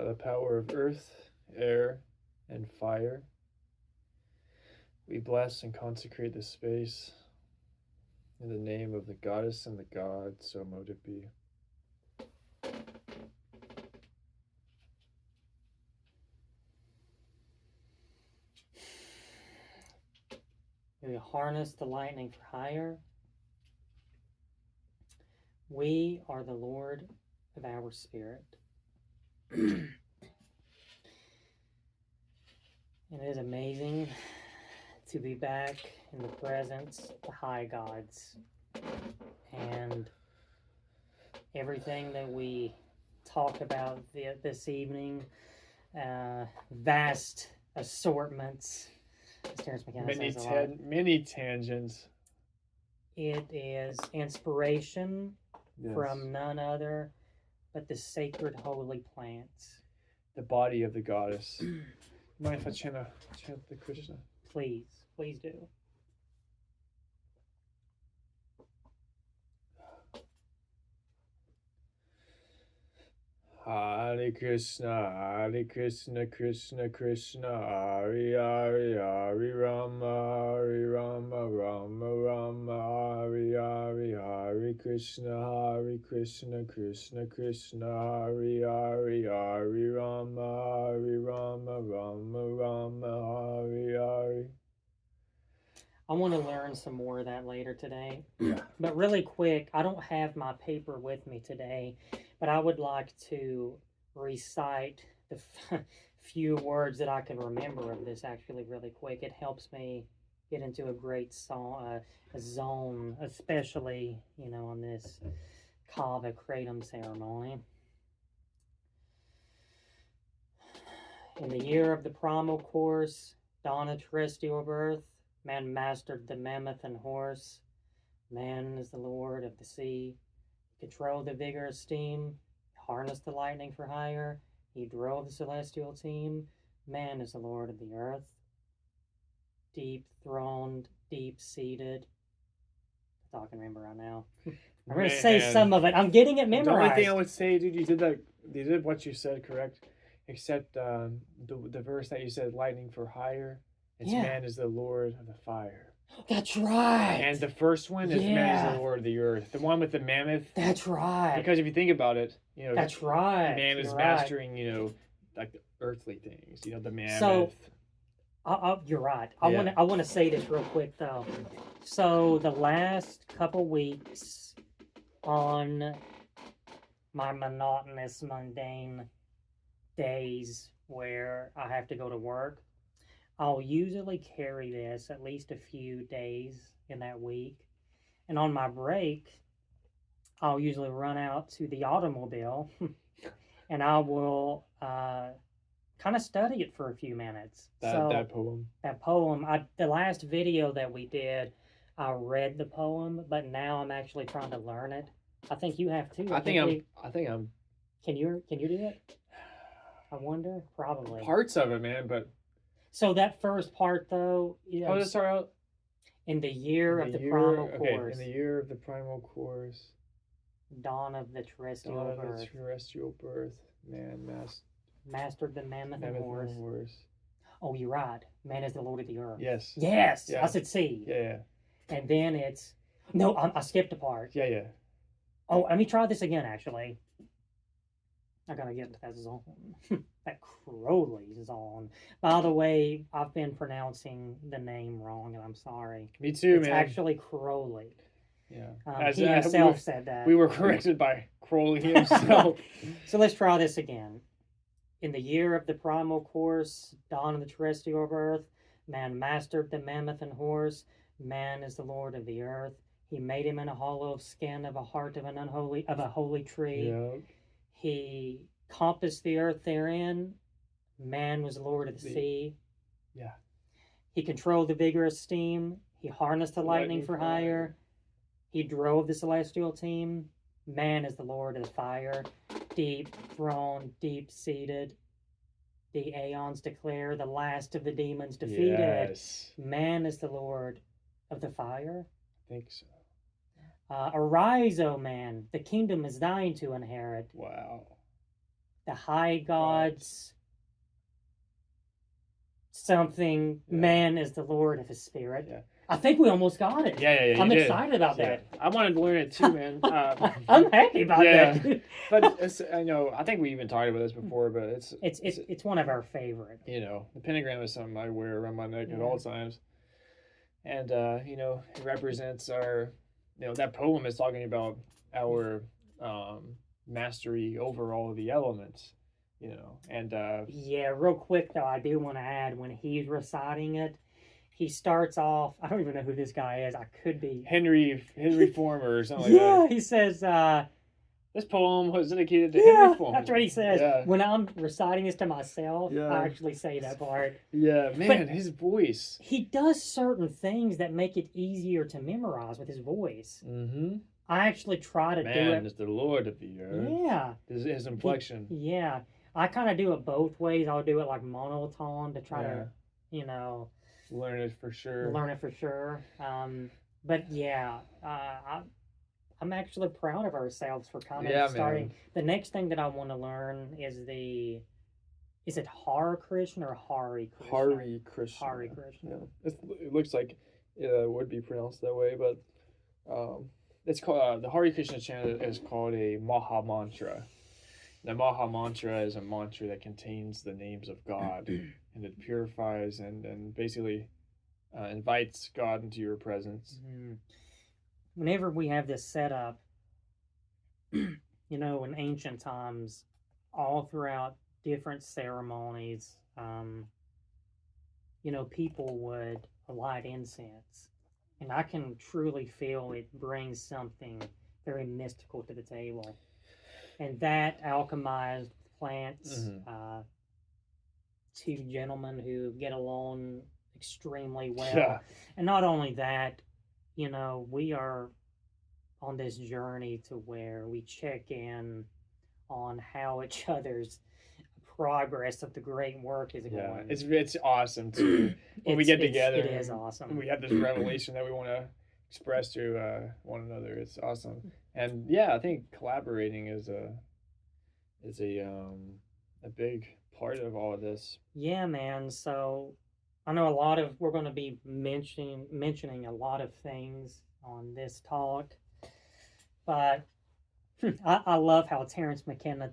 by the power of earth, air, and fire. We bless and consecrate this space in the name of the goddess and the god, so mote it be. We harness the lightning for hire. We are the Lord of our spirit. And it is amazing to be back in the presence of the high gods. And everything that we talk about this evening, vast assortments. Many tangents. It is inspiration Yes. from none other but the sacred holy plants. The body of the goddess. Mind if I chant the Krishna? Please do. Hare Krishna, Krishna Krishna, Hare Hare Rama, Rama Rama, Hare Krishna, Krishna Krishna, Hare Rama, Rama, Hare. I want to learn some more of that later today. Yeah. But really quick, I don't have my paper with me today, but I would like to recite the few words that I can remember of this actually really quick. It helps me get into a great zone, especially, on this Kava Kratom ceremony. In the year of the primal course, dawn of terrestrial birth, man mastered the mammoth and horse. Man is the lord of the sea. He controlled the vigorous steam. Harnessed the lightning for hire. He drove the celestial team. Man is the lord of the earth. Deep throned, deep seated. That's all I can remember right now. I'm going to say some of it. I'm getting it memorized. The only thing I would say, dude, you did what you said correct, except the verse that you said, lightning for hire. It's man is the lord of the fire. That's right. And the first one is man is the lord of the earth. The one with the mammoth. That's right. Because if you think about it, that's right. Man is mastering, like the earthly things. The mammoth. So, you're right. I want to say this real quick though. So the last couple weeks on my monotonous, mundane days where I have to go to work, I'll usually carry this at least a few days in that week. And on my break, I'll usually run out to the automobile and I will kind of study it for a few minutes. That poem. That poem. The last video that we did, I read the poem, but now I'm actually trying to learn it. I think you have too. I think I'm. Can you do it? I wonder. Probably. Parts of it, man, but. So that first part, though. How does it start out? In the year of the primal course. In the year of the primal course. Dawn of the terrestrial birth. Man mastered the mammoth and horse. Oh, you're right. Man is the lord of the earth. Yes. Yes. Yeah. I said see. Yeah. And then it's no. I skipped a part. Yeah. Oh, let me try this again. Actually, I gotta get into that zone. That Crowley zone. By the way, I've been pronouncing the name wrong, and I'm sorry. Me too, it's man. It's actually Crowley. Yeah. He himself said that. We were corrected by Crowley himself. So let's try this again. In the year of the primal course, dawn of the terrestrial birth, man mastered the mammoth and horse. Man is the lord of the earth. He made him in a hollow skin of a heart of a holy tree. Yeah. He compassed the earth therein. Man was lord of the sea. Yeah. He controlled the vigorous steam. He harnessed the lightning for hire. He drove the celestial team. Man is the lord of the fire. Deep throned, deep seated. The aeons declare the last of the demons defeated. Yes. Man is the lord of the fire. I think so. Arise, O man, the kingdom is thine to inherit. Wow. the high gods, something, man is the Lord of his spirit. Yeah. I think we almost got it. Yeah. I'm you excited about did. that. Yeah. I wanted to learn it too, man. I'm happy about yeah. that. But I think we even talked about this before, but It's one of our favorite. The pentagram is something I wear around my neck at all times, and it represents our, that poem is talking about our mastery over all of the elements, and yeah, real quick though, I do want to add when he's reciting it, he starts off. I don't even know who this guy is. I could be Henry Former or something like that. He says, this poem was dedicated to Henry Former. That's what he says. Yeah. When I'm reciting this to myself, I actually say that part. Yeah, man, his voice. He does certain things that make it easier to memorize with his voice. Mm-hmm. I actually try to do it. Man is the Lord of the earth. Yeah. His inflection. I kind of do it both ways. I'll do it like monotone to try to, learn it for sure. But yeah, I'm actually proud of ourselves for kind of starting. Man. The next thing that I want to learn is is it Hare Krishna or Hari Krishna? Hari Krishna. Hari Krishna. Yeah. It looks like it would be pronounced that way, but it's called the Hari Krishna chant is called a Maha Mantra. The Maha Mantra is a mantra that contains the names of God, and it purifies and basically invites God into your presence. Mm-hmm. Whenever we have this set up, in ancient times, all throughout different ceremonies, people would light incense. And I can truly feel it brings something very mystical to the table. And that alchemized plants, two gentlemen who get along extremely well. Yeah. And not only that, we are on this journey to where we check in on how each other's progress of the great work is going. It's awesome too. When we get together, it is awesome. We have this revelation that we want to express to one another. It's awesome, and I think collaborating is a big part of all of this. Yeah, man. So I know we're going to be mentioning a lot of things on this talk, but I love how Terence McKenna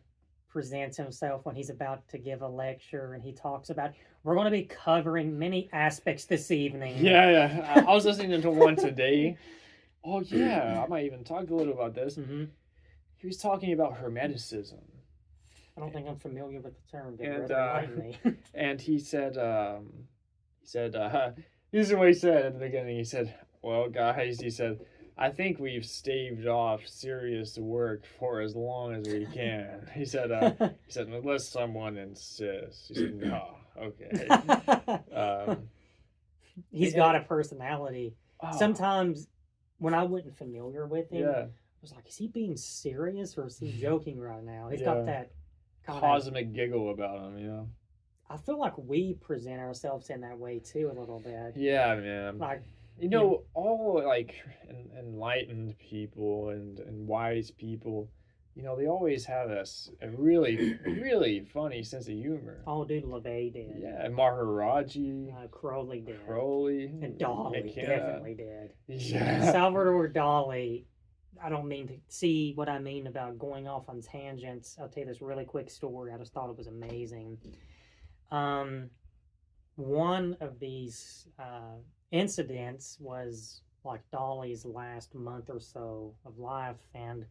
presents himself when he's about to give a lecture, and he talks about we're going to be covering many aspects this evening. Yeah. I was listening to one today. Oh yeah, I might even talk a little about this. Mm-hmm. He was talking about Hermeticism. I don't think I'm familiar with the term. And he said, this is what he said at the beginning. He said, "Well, guys," he said, "I think we've staved off serious work for as long as we can." He said, "Unless someone insists." He said, "No, okay." He's got a personality. Sometimes when I wasn't familiar with him, I was like, is he being serious or is he joking right now? He's got that cosmic giggle about him, I feel like we present ourselves in that way too a little bit. Yeah, man. Like, all like enlightened people and wise people, they always have a really, really funny sense of humor. Oh, dude, LaVey did. Yeah, and Maharaji. Crowley did. And Dali definitely did. Yeah. Salvador Dali. I don't mean to see what I mean about going off on tangents. I'll tell you this really quick story. I just thought it was amazing. One of these incidents was like Dali's last month or so of life, and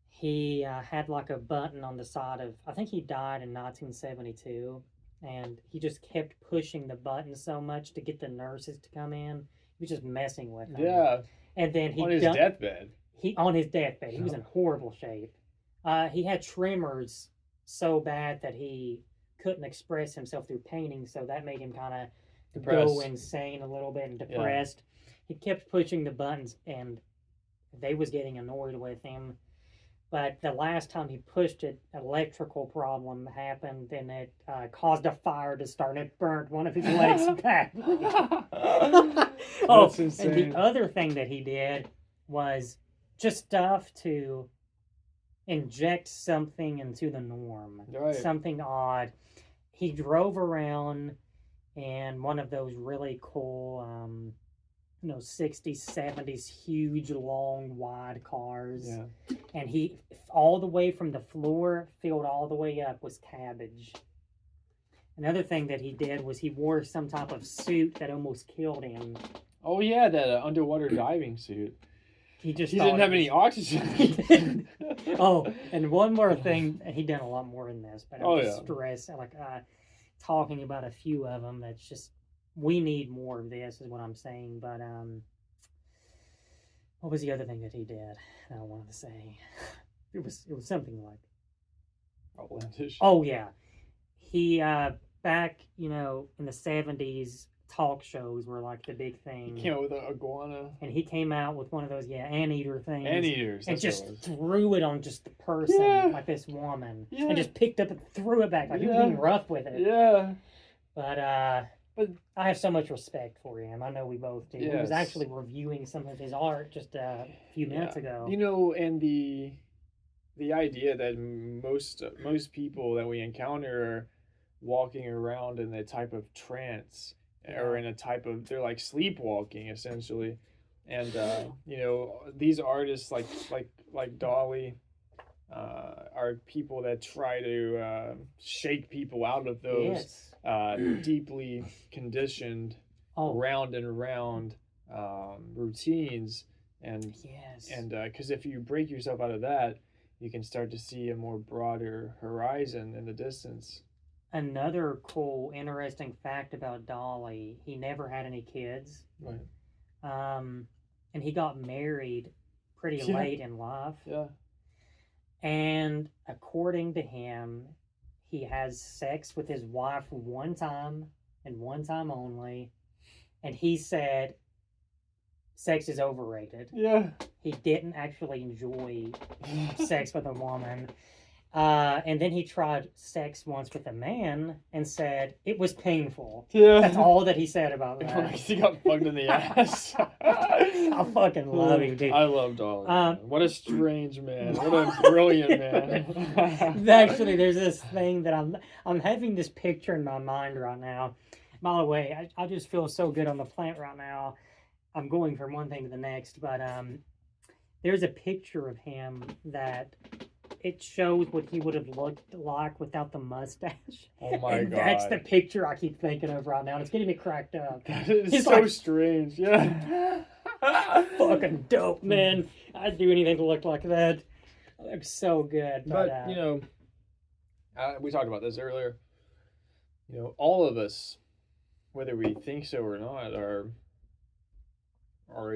he had like a button on the side of, I think he died in 1972, and he just kept pushing the button so much to get the nurses to come in. He was just messing with them. Yeah. And then on his deathbed. On his deathbed. He was in horrible shape. He had tremors so bad that he couldn't express himself through painting, so that made him kind of go insane a little bit and depressed. He kept pushing the buttons, and they was getting annoyed with him. But the last time he pushed it, an electrical problem happened, and it caused a fire to start, and it burnt one of his legs back. That's insane. And the other thing that he did was just stuff to inject something into the norm, Right. something odd. He drove around in one of those really cool, 60s, 70s, huge, long, wide cars. Yeah. And he, all the way from the floor, filled all the way up, was cabbage. Another thing that he did was he wore some type of suit that almost killed him. Oh yeah, that underwater diving suit. He just He thought didn't it have any was- oxygen. Oh, and one more thing, he done a lot more than this, but Oh, I'm just yeah. stressed, talking about a few of them. That's just, we need more of this, is what I'm saying. But what was the other thing that he did that I wanted to say? It was something like, Outlandish. oh yeah, he back in the 70s, talk shows were like the big thing. He came out with an iguana. And he came out with one of those anteater things. Anteaters. And That's just what it was. threw it on just the person, Yeah. like this woman. Yeah. And just picked up and threw it back. Like he was Yeah. being rough with it. Yeah. But But- I have so much respect for him. I know we both do. We was Yes. actually reviewing some of his art just a few minutes ago. And the idea that most people that we encounter are walking around in a type of trance or in a type of, they're like sleepwalking essentially. And these artists like Dolly are people that try to shake people out of those Yes. deeply conditioned Oh, round and round routines, and yes. because if you break yourself out of that, you can start to see a more broader horizon in the distance. Another cool, interesting fact about Dolly, he never had any kids. Right. And he got married pretty Yeah. late in life. Yeah. And according to him, he has sex with his wife one time and one time only. And he said sex is overrated. Yeah. He didn't actually enjoy sex with a woman. And then he tried sex once with a man and said it was painful. Yeah. That's all that he said about that. He got fucked in the ass. I fucking love him, dude. I love Dolly. Um, Man. What a strange man. What a brilliant man. Actually, there's this thing that I'm having this picture in my mind right now. By the way, I just feel so good on the plant right now. I'm going from one thing to the next, but there's a picture of him that it shows what he would have looked like without the mustache. Oh my And god. that's the picture I keep thinking of right now, and it's getting me cracked up. It's He's so like- strange. Yeah. Fucking dope, man. I'd do anything to look like that. It looks so good. But we talked about this earlier. All of us, whether we think so or not, are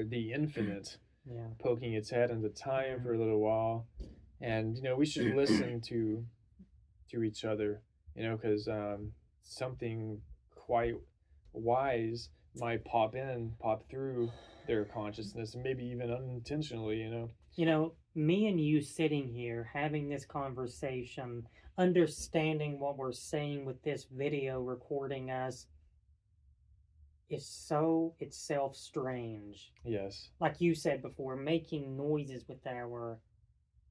the infinite yeah. poking its head into time for a little while, and we should listen to each other, because something quite wise might pop through their consciousness, and maybe even unintentionally. Me and you sitting here having this conversation, understanding what we're saying with this video recording us, is so itself strange. Yes. Like you said before, making noises with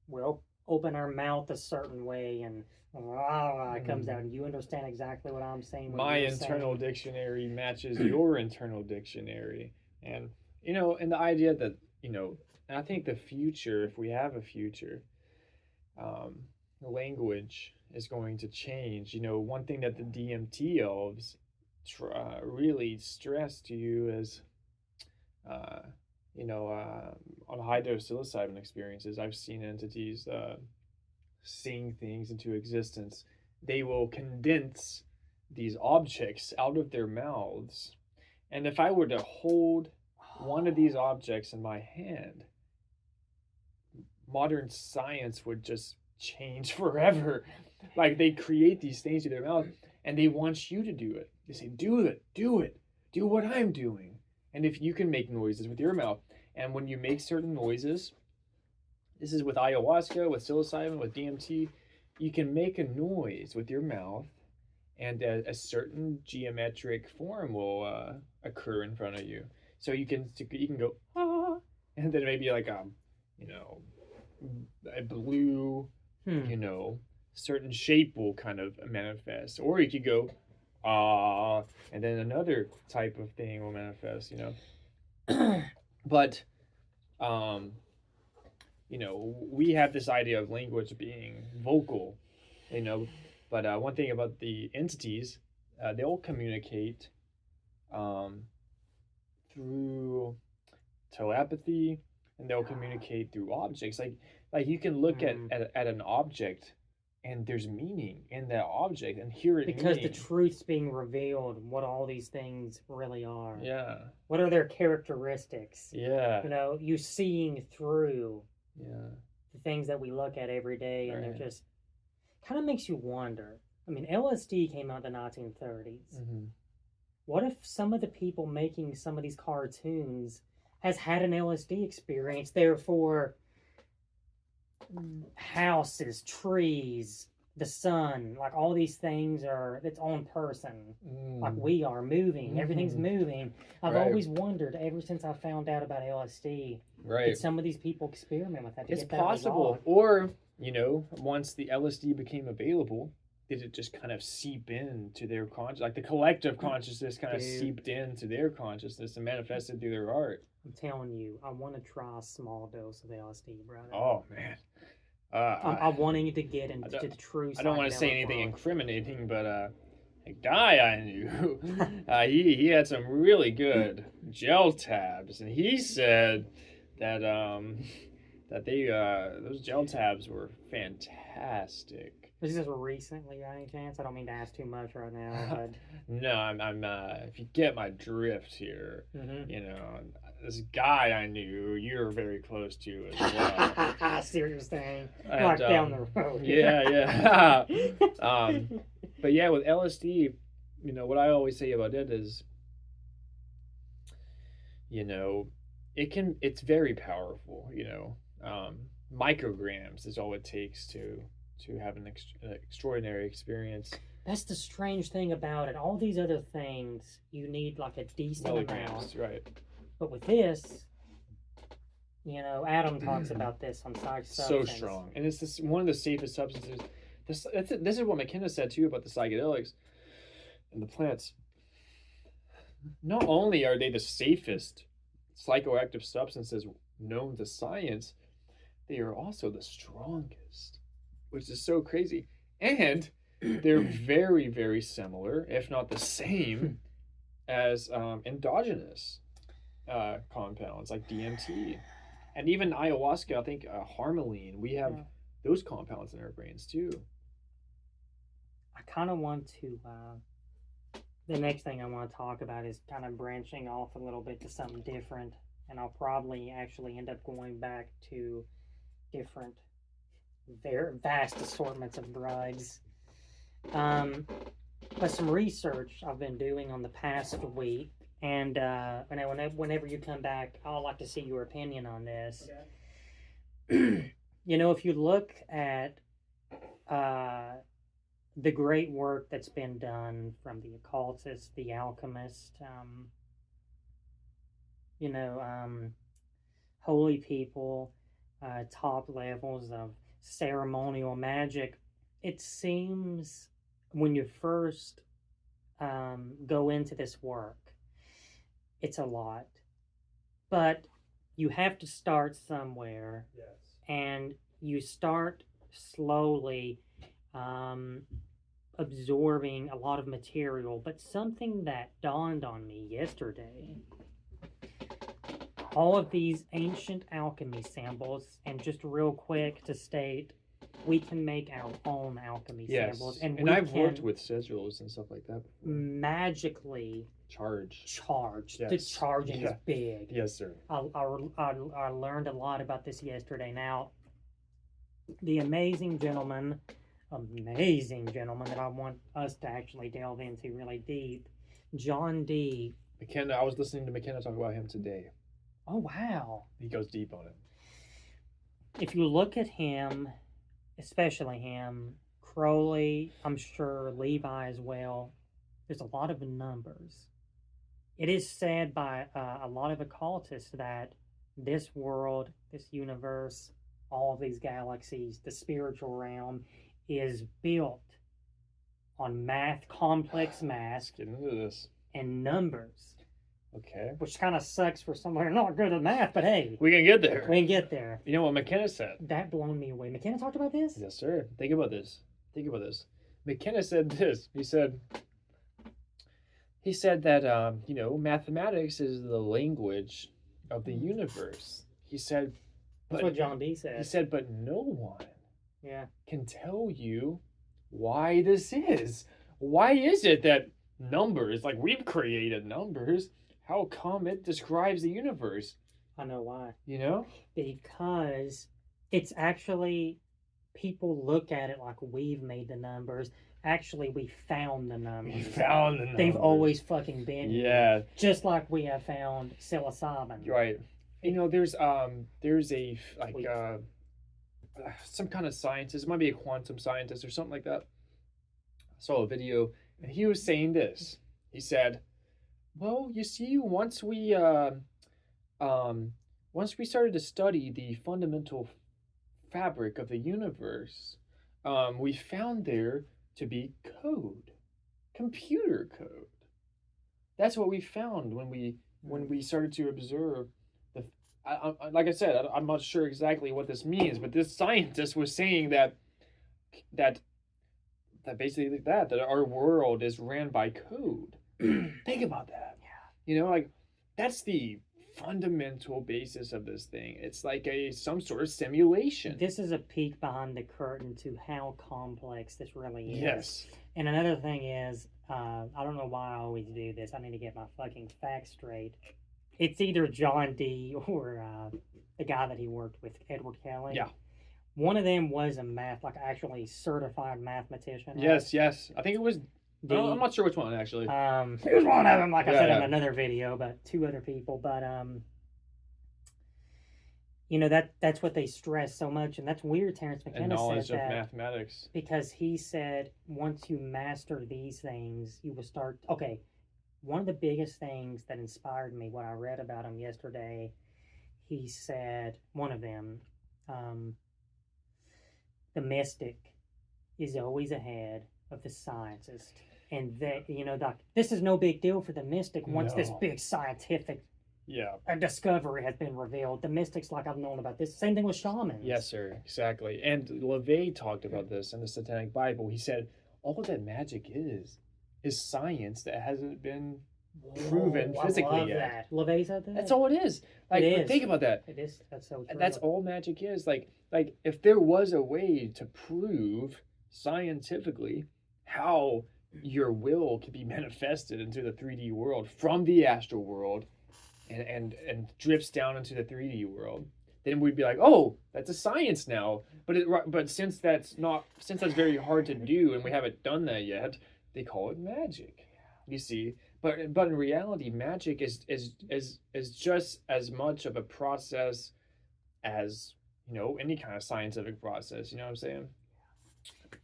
we'll open our mouth a certain way and it comes out, and you understand exactly what I'm saying. what My you're internal saying. dictionary matches your internal dictionary, and and the idea that I think the future, if we have a future, language is going to change. One thing that the DMT elves really stress to you is on high dose psilocybin experiences, I've seen entities seeing things into existence. They will condense these objects out of their mouths, and if I were to hold one of these objects in my hand, modern science would just change forever. Like, they create these things with their mouth, and they want you to do it. They say, do it, do what I'm doing. And if you can make noises with your mouth, and when you make certain noises, this is with ayahuasca, with psilocybin, with DMT, you can make a noise with your mouth, and a certain geometric form will occur in front of you. So you can go, ah, and then maybe like a blue, you know, certain shape will kind of manifest. Or you could go, and then another type of thing will manifest, you know. But, um, you know, we have this idea of language being vocal, you know, but one thing about the entities, they'll communicate um, through telepathy, and they'll communicate through objects. Like you can look at an object, and there's meaning in that object, and hear it because meaning. the truth's being revealed, what all these things really are. Yeah. What are their characteristics? Yeah. You know, you seeing through Yeah. the things that we look at every day, and Right. they're just kind of makes you wonder. I mean, LSD came out in the 1930s. Mm-hmm. What if some of the people making some of these cartoons has had an LSD experience? Therefore, houses, trees, the sun, like all these things are its own person. Like we are moving, everything's moving. I've always wondered ever since I found out about LSD. Right. Did some of these people experiment with that? It's possible. Or, you know, once the LSD became available, did it just kind of seep into their conscious, like the collective consciousness kind of seeped into their consciousness and manifested through their art? I'm telling you, I want to try a small dose of LSD, brother. Oh man, I'm wanting to get into the true. I don't want to say anything incriminating, but a guy I knew, he had some really good gel tabs, and he said that that they those gel tabs were fantastic. Was this recently, by any chance? I don't mean to ask too much right now, but no, I'm if you get my drift here, you know, this guy I knew you're very close to as well. I see what you're saying. Like down the road. Yeah. But yeah, with LSD, you know, what I always say about it is, you know, it's very powerful, you know. Micrograms is all it takes to have an extraordinary experience. That's the strange thing about it. All these other things, you need like a decent amount. Right. But with this, you know, Adam talks about this on Psych Substance. So strong. And it's one of the safest substances. This is what McKenna said too about the psychedelics and the plants. Not only are they the safest psychoactive substances known to science, they are also the strongest, which is so crazy. And they're very, very similar, if not the same, as endogenous compounds like DMT. And even ayahuasca, I think harmaline, we have those compounds in our brains too. I kind of want to, the next thing I want to talk about is kind of branching off a little bit to something different. And I'll probably actually end up going back to different, very vast assortments of drugs. But some research I've been doing on the past week, and whenever you come back, I'd like to see your opinion on this. Okay. You know, if you look at the great work that's been done from the occultist, the alchemist, you know, holy people, top levels of ceremonial magic, it seems when you first go into this work, it's a lot. But you have to start somewhere. Yes. And you start slowly absorbing a lot of material. But something that dawned on me yesterday, all of these ancient alchemy samples, and just real quick to state, we can make our own alchemy samples. And I've worked with sigils and stuff like that before. Magically charge. Yes. The charging is big. Yes, sir. I learned a lot about this yesterday. Now, the amazing gentleman that I want us to actually delve into really deep, John Dee. McKenna, I was listening to McKenna talk about him today. Oh, wow. He goes deep on it. If you look at him, especially him, Crowley, I'm sure Levi as well, there's a lot of numbers. It is said by a lot of occultists that this world, this universe, all of these galaxies, the spiritual realm, is built on math, complex math, Let's get into this. and numbers. Okay. Which kind of sucks for someone who's not good at math, but hey, We can get there. we can get there. You know what McKenna said? That blown me away. McKenna talked about this? Yes, sir. Think about this. McKenna said this. He said that mathematics is the language of the universe. He said, That's what John D said. He said, but no one Yeah. can tell you why this is. Why is it that numbers, like we've created numbers, how come it describes the universe? I know why. You know? Because it's actually, people look at it like we've made the numbers. Actually, we found the numbers. We found the numbers. They've always fucking been here. Yeah. Just like we have found psilocybin. Right. You know, there's a like some kind of scientist, it might be a quantum scientist or something like that. I saw a video and he was saying this. He said, well, you see, once we started to study the fundamental fabric of the universe, we found there to be code, computer code. That's what we found when we started to observe the. Like I said, I'm not sure exactly what this means, but this scientist was saying that basically that our world is ran by code. Think about that. Yeah. You know, like that's the fundamental basis of this thing. It's like some sort of simulation. This is a peek behind the curtain to how complex this really is. Yes. And another thing is, I don't know why I always do this. I need to get my fucking facts straight. It's either John D or the guy that he worked with, Edward Kelly. Yeah. One of them was actually certified mathematician. Yes. I think it was. I'm not sure which one actually. It was one of them, like I said Yeah. in another video, but two other people. But that's what they stress so much, and that's weird. Terrence And McKenna knowledge said of that mathematics. because he said once you master these things, you will start. Okay, one of the biggest things that inspired me, what I read about him yesterday, he said one of them, the mystic is always ahead of the scientist. And that, this is no big deal for the mystic once this No. big scientific Yeah. discovery has been revealed. The mystics, like I've known about this. Same thing with shamans. Yes, sir. Exactly. And LaVey talked about this in the Satanic Bible. He said all that magic is science that hasn't been proven Whoa, physically I love yet. that. LaVey said that? That's all it is. Like, It is. think about that. It is. That's so true. That's all magic is. Like if there was a way to prove scientifically how your will could be manifested into the 3D world from the astral world and drifts down into the 3D world, then we'd be like, oh, that's a science now. But since that's very hard to do and we haven't done that yet, they call it magic. You see, but in reality, magic is just as much of a process as any kind of scientific process. You know what I'm saying?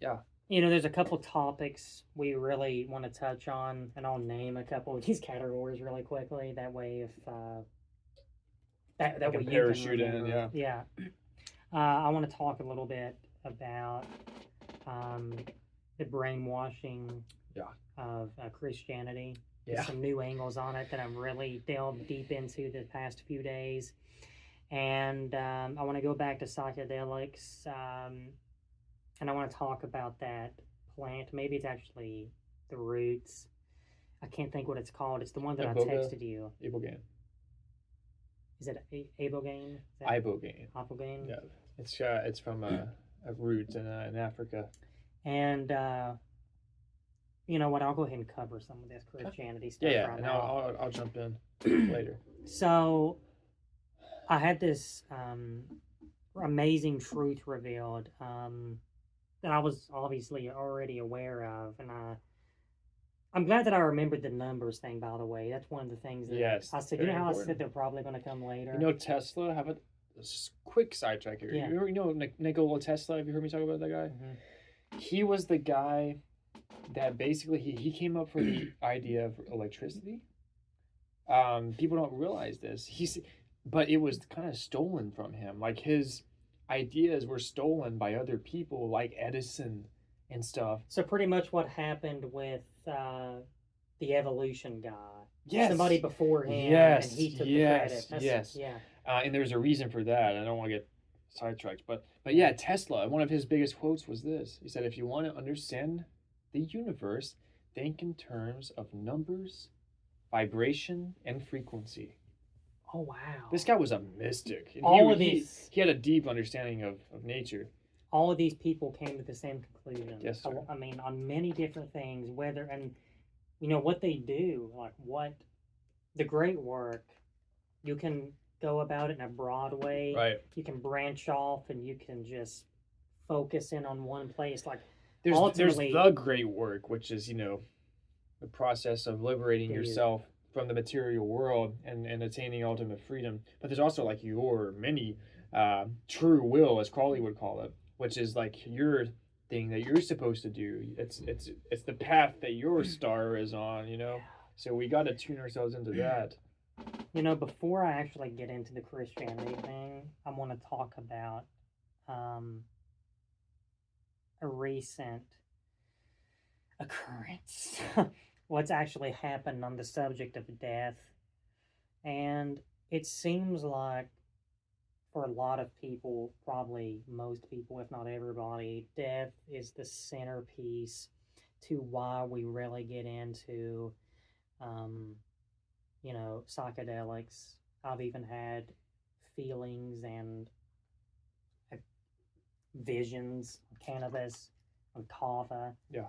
Yeah. There's a couple topics we really want to touch on, and I'll name a couple of these categories really quickly. That way, if that way you can parachute in, remember. Yeah. I want to talk a little bit about the brainwashing of Christianity. Yeah. There's some new angles on it that I've really delved deep into the past few days, and I want to go back to psychedelics. And I want to talk about that plant. Maybe it's actually the roots. I can't think what it's called. It's the one that I texted you. Ibogaine. Is it Ibogaine? Ibogaine. Ibogaine? Yeah. It's from a root in Africa. And you know what? I'll go ahead and cover some of this Christianity stuff. Yeah. Right And now. I'll jump in later. So I had this amazing truth revealed. That I was obviously already aware of, and I'm glad that I remembered the numbers thing. By the way, that's one of the things that Yes, I said. very How I important. said they're probably going to come later. Tesla. Have a quick sidetrack here. Yeah. You know Nikola Tesla? Have you heard me talk about that guy? Mhm. He was the guy that basically he came up with the idea of electricity. People don't realize this. But it was kind of stolen from him. Like his ideas were stolen by other people like Edison and stuff. So pretty much what happened with the evolution guy. Yes. Somebody before him, Yes, and he took the yes, credit. That's, yes. yeah. And there's a reason for that. I don't want to get sidetracked, but yeah, Tesla. One of his biggest quotes was this. He said, "If you want to understand the universe, think in terms of numbers, vibration, and frequency." Oh wow! This guy was a mystic. And All of these, he had a deep understanding of nature. all of these people came to the same conclusion. Yes, sir. I mean, on many different things, whether and you know what they do, like what the great work. You can go about it in a broad way. Right. You can branch off, and you can just focus in on one place. Like There's ultimately, the great work, which is the process of liberating yourself from the material world and attaining ultimate freedom. But there's also like your mini true will, as Crowley would call it, which is like your thing that you're supposed to do. It's the path that your star is on, So we got to tune ourselves into that. Before I actually get into the Christianity thing, I want to talk about a recent occurrence. What's actually happened on the subject of death. And it seems like for a lot of people, probably most people, if not everybody, death is the centerpiece to why we really get into psychedelics. I've even had feelings and visions of cannabis, on kava. Yeah.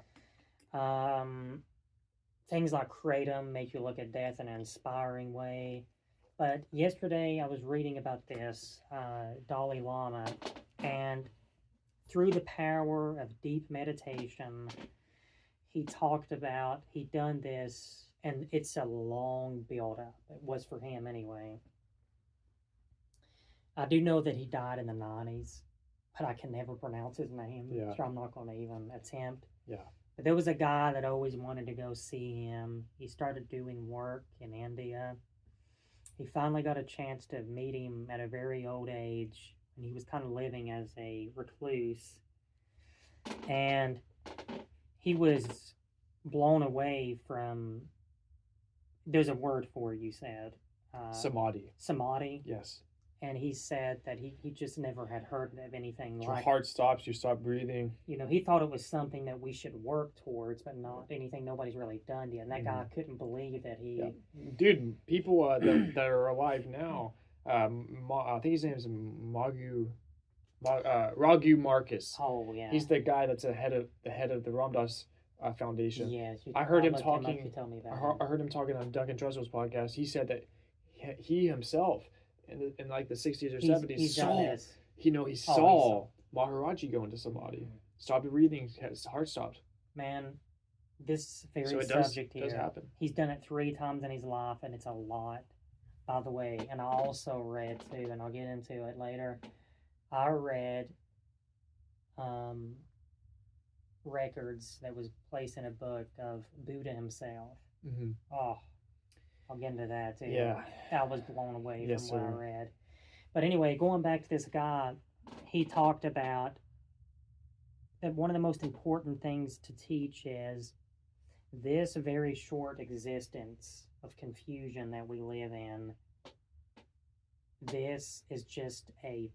Things like kratom make you look at death in an inspiring way. But yesterday I was reading about this Dalai Lama, and through the power of deep meditation, he talked about he'd done this, and it's a long build-up. It was for him anyway. I do know that he died in the 90s, but I can never pronounce his name, so I'm not going to even attempt. Yeah. But there was a guy that always wanted to go see him. He started doing work in India. He finally got a chance to meet him at a very old age, and he was kind of living as a recluse. And he was blown away from, there's a word for it, you said. Samadhi. Samadhi. Yes. And he said that he just never had heard of anything Your like. heart stops, you stop breathing. He thought it was something that we should work towards, but not anything nobody's really done yet. And that guy couldn't believe that he. Yeah. Dude, people that are alive now, I think his name is Raghu Marcus. Oh yeah. He's the guy that's the head of the Ram Dass Foundation. Yes. I heard him talking. I heard him talking on Duncan Trussell's podcast. He said that he himself, in like the 60s or 70s, he saw Maharaji go into samadhi, stopped breathing, his heart stopped. Man, this very subject here, does happen. He's done it 3 times in his life, and it's a lot, by the way. And I also read too, and I'll get into it later. I read records that was placed in a book of Buddha himself. Mm-hmm. Oh, I'll get into that too. Yeah. I was blown away Yes, from what sir. I read. But anyway, going back to this guy, he talked about that one of the most important things to teach is this very short existence of confusion that we live in. This is just a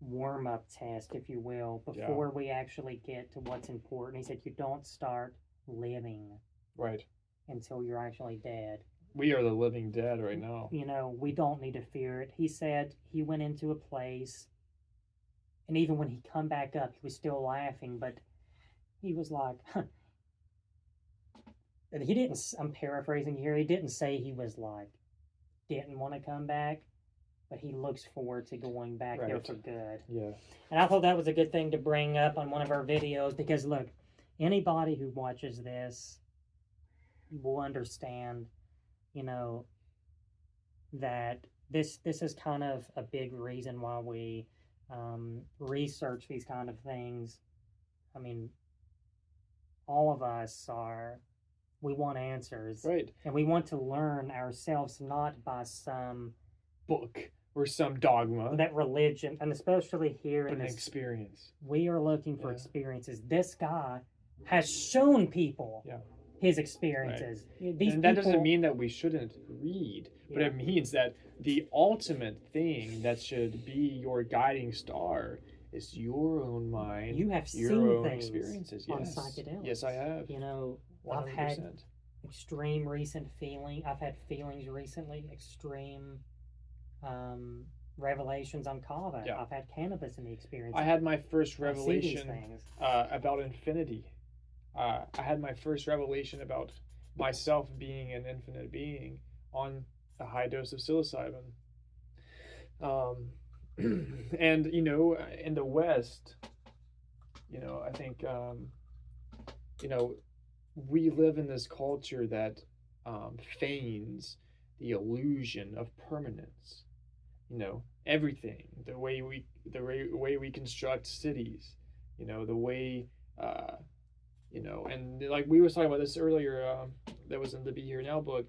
warm-up test, if you will, before we actually get to what's important. He said you don't start living until you're actually dead. We are the living dead right now. We don't need to fear it. He said he went into a place, and even when he come back up, he was still laughing, but he was like, he didn't, I'm paraphrasing here, he didn't say he was like, didn't want to come back, but he looks forward to going back there for good. Yeah. And I thought that was a good thing to bring up on one of our videos, because look, anybody who watches this will understand, that this is kind of a big reason why we research these kind of things. I mean, all of us we want answers. Right. And we want to learn ourselves, not by some book or some dogma, that religion, and especially here but in an this, experience. we are looking for Yeah. experiences. This guy has shown people Yeah. his experiences. These And that people, doesn't mean that we shouldn't read, but Yeah. it means that the ultimate thing that should be your guiding star is your own mind, you have your seen own things experiences. on Yes. psychedelics. Yes, I have. You know, 100%. I've had extreme recent feeling. I've had feelings recently, extreme revelations on kava. Yeah. I've had cannabis in the experience. I had my first I see these revelation things. about infinity. I had my first revelation about myself being an infinite being on a high dose of psilocybin. And you know, in the West, you know, I think you know, we live in this culture that feigns the illusion of permanence. You know, everything, the way we construct cities, you know, the way you know, and like we were talking about this earlier, that was in the Be Here Now book.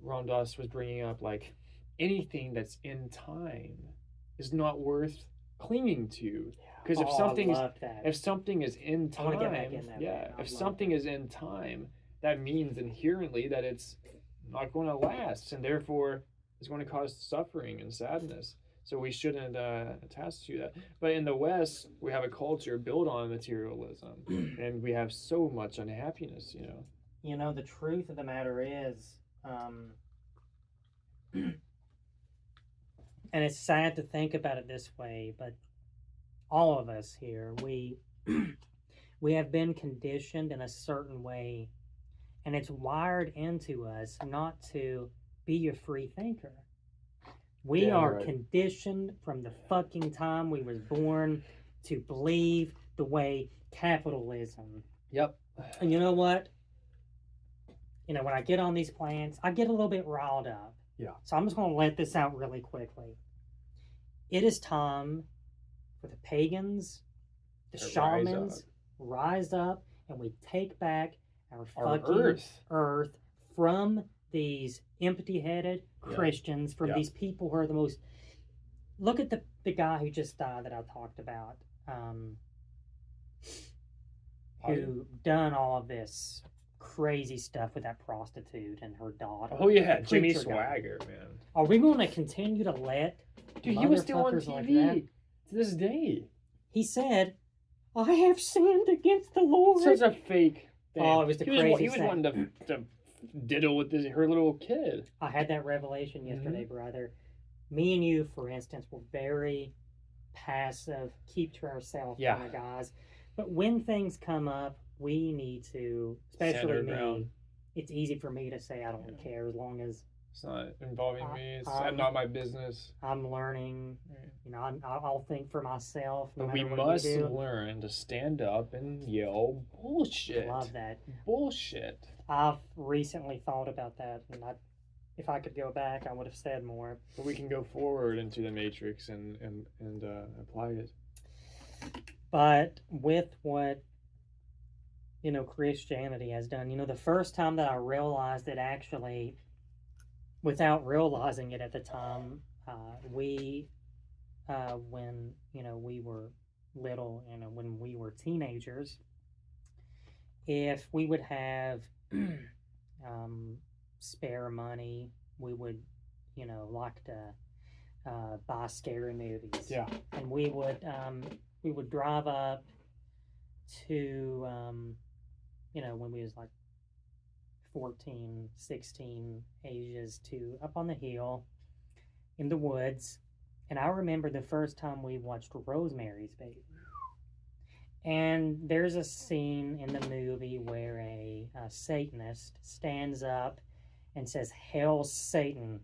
Ram Dass was bringing up like anything that's in time is not worth clinging to, because I love that. if something is in I wanna time, get back in that, yeah, man. I if love something that. is in time, that means inherently that it's not going to last, and therefore is going to cause suffering and sadness. So we shouldn't attach to that. But in the West, we have a culture built on materialism, and we have so much unhappiness. You know. You know, the truth of the matter is, and it's sad to think about it this way, but all of us here, we we have been conditioned in a certain way, and it's wired into us not to be a free thinker. We Yeah, are right. conditioned from the fucking time we was born to believe the way capitalism. Yep. And you know what? You know, when I get on these plans, I get a little bit riled up. Yeah. So I'm just going to let this out really quickly. It is time for the pagans, the shamans, rise up, and we take back our fucking earth from these empty-headed Christians, from these people who are the most. Look at the guy who just died that I talked about, who done all of this crazy stuff with that prostitute and her daughter. Oh yeah, the Jimmy preacher guy. Swagger, man. Are we going to continue to let Dude, he was still on motherfuckers TV like that? to this day. He said, "I have sinned against the Lord." Such a fake thing. Oh, it was the He craziest was thing. wanting to diddle with her little kid. I had that revelation yesterday, brother. Me and you, for instance, were very passive, keep to ourselves kind of guys. But when things come up, we need to, especially me, it's easy for me to say I don't care as long as it's not involving me. It's not my business. I'm learning. You know, I'll think for myself. No but we must learn to stand up and yell bullshit. I love that. Bullshit. I've recently thought about that, and if I could go back, I would have said more. But we can go forward into the matrix and apply it. But with what, you know, Christianity has done, you know, the first time that I realized it actually, without realizing it at the time, when, you know, we were little, you know, when we were teenagers, if we would have spare money, we would, you know, like to buy scary movies. Yeah. And we would drive up to, you know, when we was like 14, 16 ages, to up on the hill in the woods. And I remember the first time we watched Rosemary's Baby. And there's a scene in the movie where a Satanist stands up and says, "Hail Satan.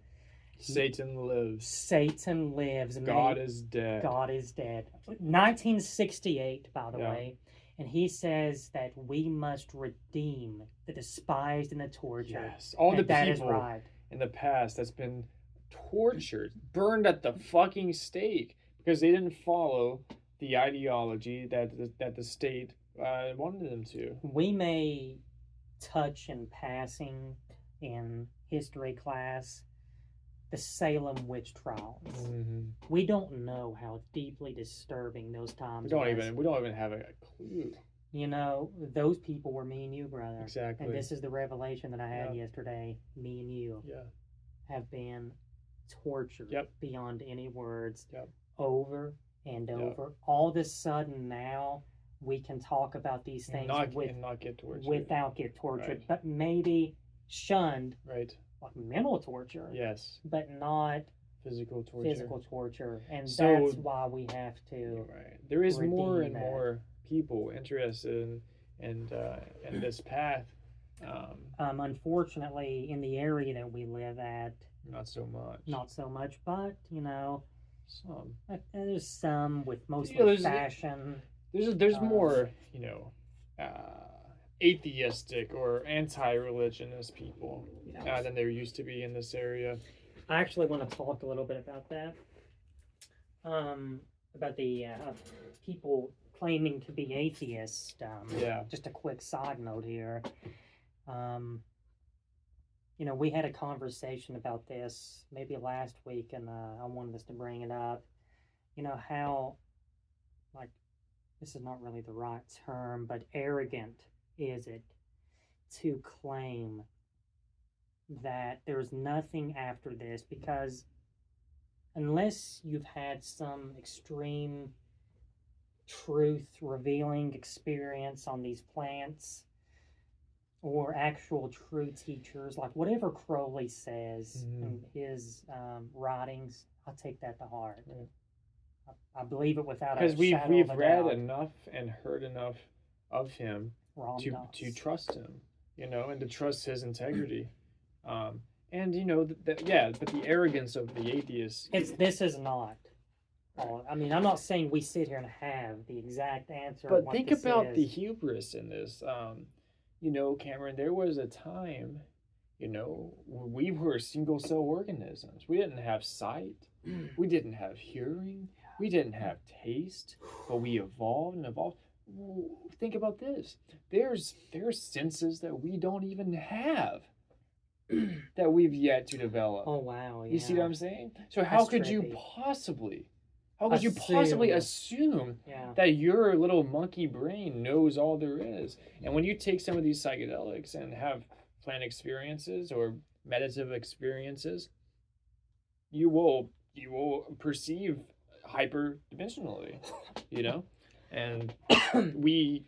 Satan lives. Satan lives. God is dead. God is dead." 1968, by the way. And he says that we must redeem the despised and the tortured. Yes. All the that people is right. in the past that's been tortured, burned at the fucking stake because they didn't follow the ideology that the state wanted them to. We may touch in passing in history class the Salem witch trials. Mm-hmm. We don't know how deeply disturbing those times We don't was. even have a clue. You know, those people were me and you, brother. Exactly. And this is the revelation that I had Yeah. yesterday. Me and you Yeah. have been tortured Yep. beyond any words, Yep. over and Yep. over. All of a sudden now we can talk about these things And not get tortured. without get tortured, Right. but maybe shunned, Right. like mental torture, Yes. but not Physical torture. physical torture. And So- that's why we have to. Right. There is more redeem and that. more people interested in this path. Unfortunately, in the area that we live at, Not so much. not so much, but you know, Some. there's some with mostly there's- fashion. There's more, you know, atheistic or anti-religionist people than there used to be in this area. I actually want to talk a little bit about that. About the people claiming to be atheists. Yeah. Just a quick side note here. You know, we had a conversation about this maybe last week, and I wanted us to bring it up. You know, how, like, this is not really the right term, but arrogant is it to claim that there's nothing after this, because unless you've had some extreme truth revealing experience on these plants, or actual true teachers, like whatever Crowley says in his writings, I take that to heart. Right. I believe it without a Because shadow we've of a read doubt. enough and heard enough of him to trust him, you know, and to trust his integrity. And you know but the arrogance of the atheists. This is not. I mean, I'm not saying we sit here and have the exact answer. But what think this about is. the hubris in this. You know, Cameron, there was a time, you know, we were single cell organisms. We didn't have sight. We didn't have hearing. We didn't have taste. But we evolved and evolved. Think about this. There's senses that we don't even have that we've yet to develop. Oh wow! Yeah. You see what I'm saying? So how That's could you trippy. possibly assume Yeah. that your little monkey brain knows all there is? And when you take some of these psychedelics and have plant experiences or meditative experiences, you will perceive hyperdimensionally, you know? And we,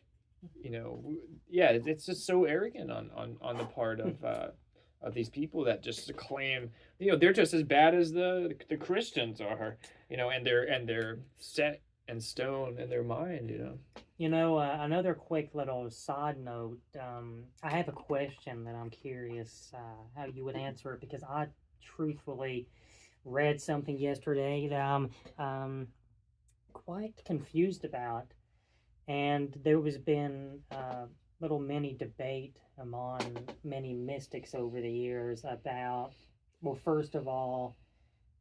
you know, it's just so arrogant on the part of these people that just claim, you know, they're just as bad as the Christians are, you know, and they're set in stone in their mind, you know. You know, another quick little side note. I have a question that I'm curious how you would answer it, because I truthfully read something yesterday that I'm quite confused about, and there has been little mini debate among many mystics over the years about, well, first of all,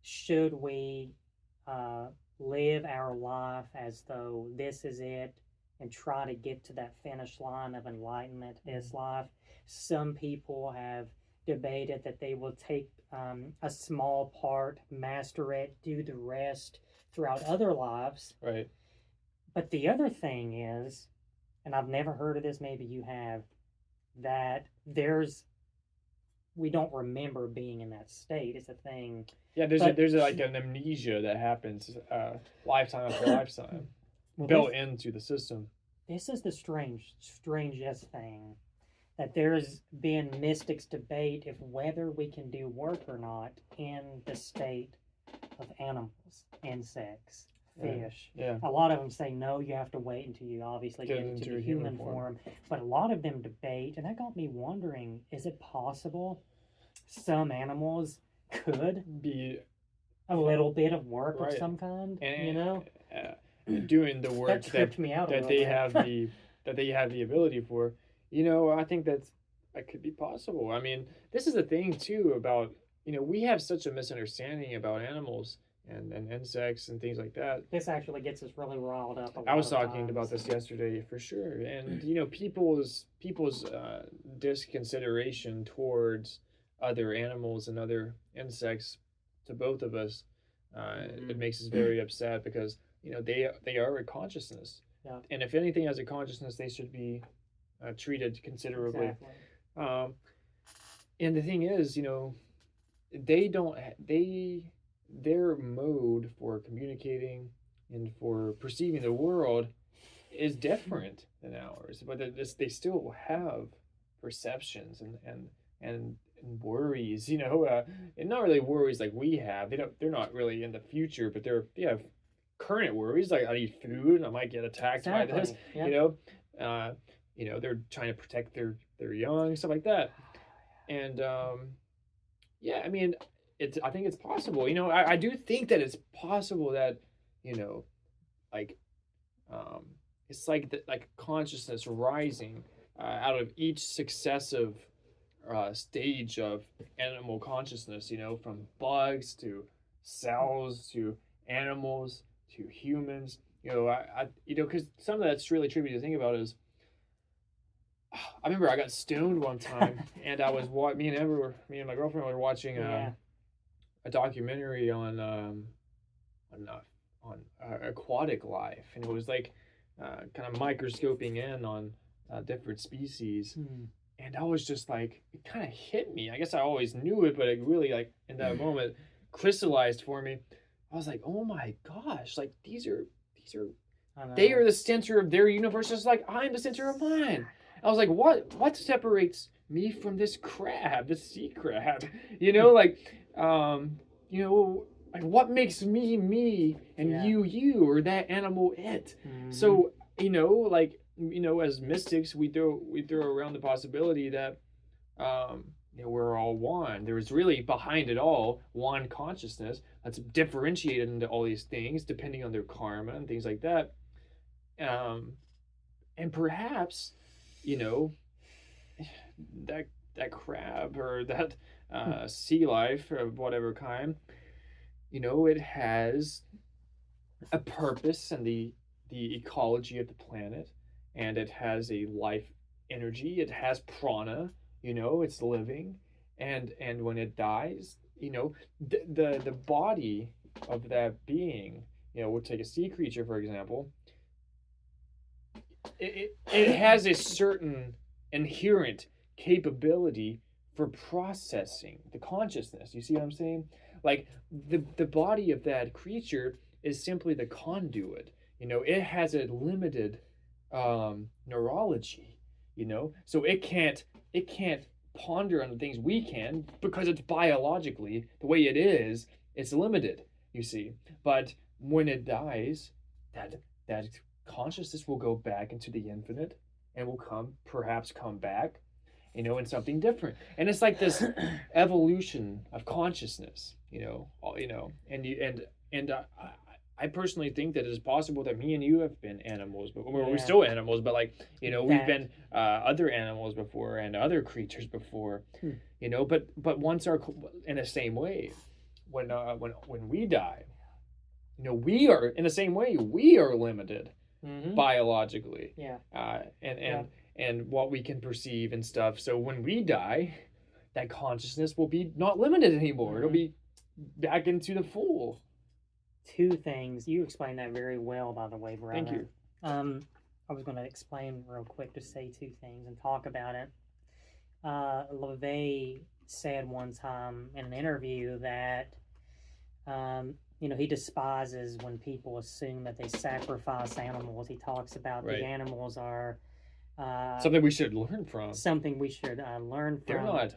should we live our life as though this is it and try to get to that finish line of enlightenment this life? Some people have debated that they will take a small part, master it, do the rest throughout other lives. Right. But the other thing is, and I've never heard of this, maybe you have, that we don't remember being in that state. It's a thing. Yeah, there's like an amnesia that happens lifetime after lifetime, built into the system. This is the strangest thing, that there's been mystics debate if whether we can do work or not in the state of animals, insects, fish. Yeah. A lot of them say no, you have to wait until you obviously get into the human form. But a lot of them debate, and that got me wondering, is it possible some animals could be a little bit of work right. of some kind, and, you know? Doing the work that tripped me out that they have the ability for. You know, I think that could be possible. I mean, this is the thing too about, you know, we have such a misunderstanding about animals and insects and things like that. This actually gets us really riled up. I was talking about this yesterday for sure, and you know, people's disconsideration towards other animals and other insects to both of us. It makes us very upset because they are a consciousness, and if anything has a consciousness, they should be treated considerably. Exactly. And the thing is, they don't their mode for communicating and for perceiving the world is different than ours, but they still have perceptions and worries, and not really worries like we have. They're not really in the future, but they have current worries like I need food, I might get attacked by this, Yep. they're trying to protect their young, stuff like that. And yeah, I mean, I think it's possible. I do think that it's possible that, like it's like consciousness rising out of each successive stage of animal consciousness, from bugs to cells to animals to humans. Because some of that's really trippy to think about is, I remember I got stoned one time, and I was me and my girlfriend were watching a documentary on aquatic life, and it was like kind of microscoping in on different species. And I was just like, it kind of hit me. I guess I always knew it, but it really, like, in that moment crystallized for me. I was like, oh my gosh, like these are they are the center of their universe, just like I'm the center of mine. I was like, what separates me from this crab, this sea crab? Like what makes me me and you, or that animal it? So as mystics, we throw around the possibility that we're all one. There's really behind it all one consciousness that's differentiated into all these things depending on their karma and things like that. And perhaps, that crab or that sea life of whatever kind, it has a purpose and the ecology of the planet, and it has a life energy. It has prana, it's living, and when it dies, the body of that being, we'll take a sea creature for example. It has a certain inherent capability for processing the consciousness. You see what I'm saying? Like the body of that creature is simply the conduit. It has a limited neurology. So it can't ponder on the things we can because it's biologically the way it is. It's limited. You see, but when it dies, that consciousness will go back into the infinite and will perhaps come back, in something different. And it's like this evolution of consciousness, and I personally think that it is possible that me and you have been animals, but we're still animals, but we've been other animals before and other creatures before, but once in the same way, when we die, we are in the same way, we are limited biologically, and what we can perceive and stuff. So when we die, that consciousness will be not limited anymore. It'll be back into the full. Two things. You explained that very well, by the way, brother. Thank you. I was going to explain real quick to say two things and talk about it. LaVey said one time in an interview that he despises when people assume that they sacrifice animals. He talks about the animals are something we should learn from. Something we should learn from. They're not,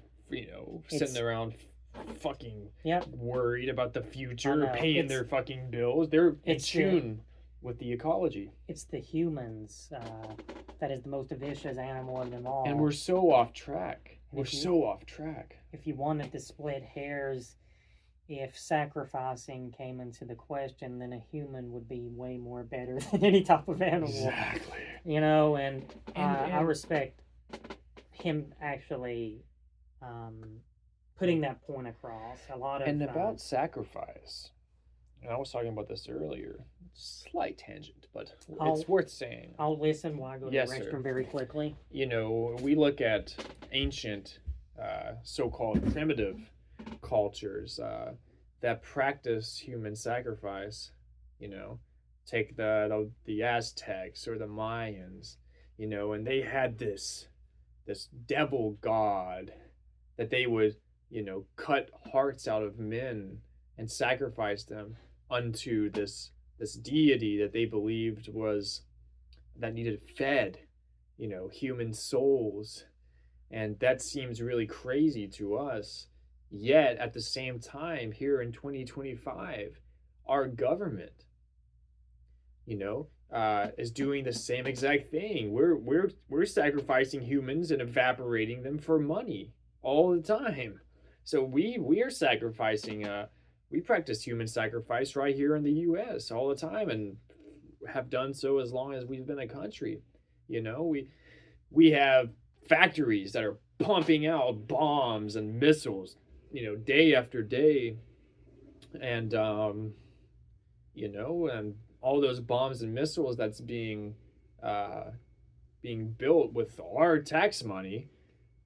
sitting around fucking worried about the future, paying their fucking bills. They're in tune with the ecology. It's the humans that is the most vicious animal of them all. And we're so off track. If you wanted to split hairs, if sacrificing came into the question, then a human would be way more better than any type of animal. Exactly. And I respect him actually putting that point across. About sacrifice, and I was talking about this earlier. Slight tangent, but it's worth saying. I'll listen while I go to the restroom very quickly. We look at ancient, so-called primitive cultures, that practice human sacrifice. You know, take the Aztecs or the Mayans, you know, and they had this devil god that they would, you know, cut hearts out of men and sacrifice them unto this deity that they believed was that needed fed, you know, human souls. And that seems really crazy to us. Yet at the same time, here in 2025, our government, you know, is doing the same exact thing. We're sacrificing humans and evaporating them for money all the time. So we are sacrificing. We practice human sacrifice right here in the U.S. all the time, and have done so as long as we've been a country. You know, we have factories that are pumping out bombs and missiles, you know, day after day, and you know, and all those bombs and missiles that's being built with our tax money,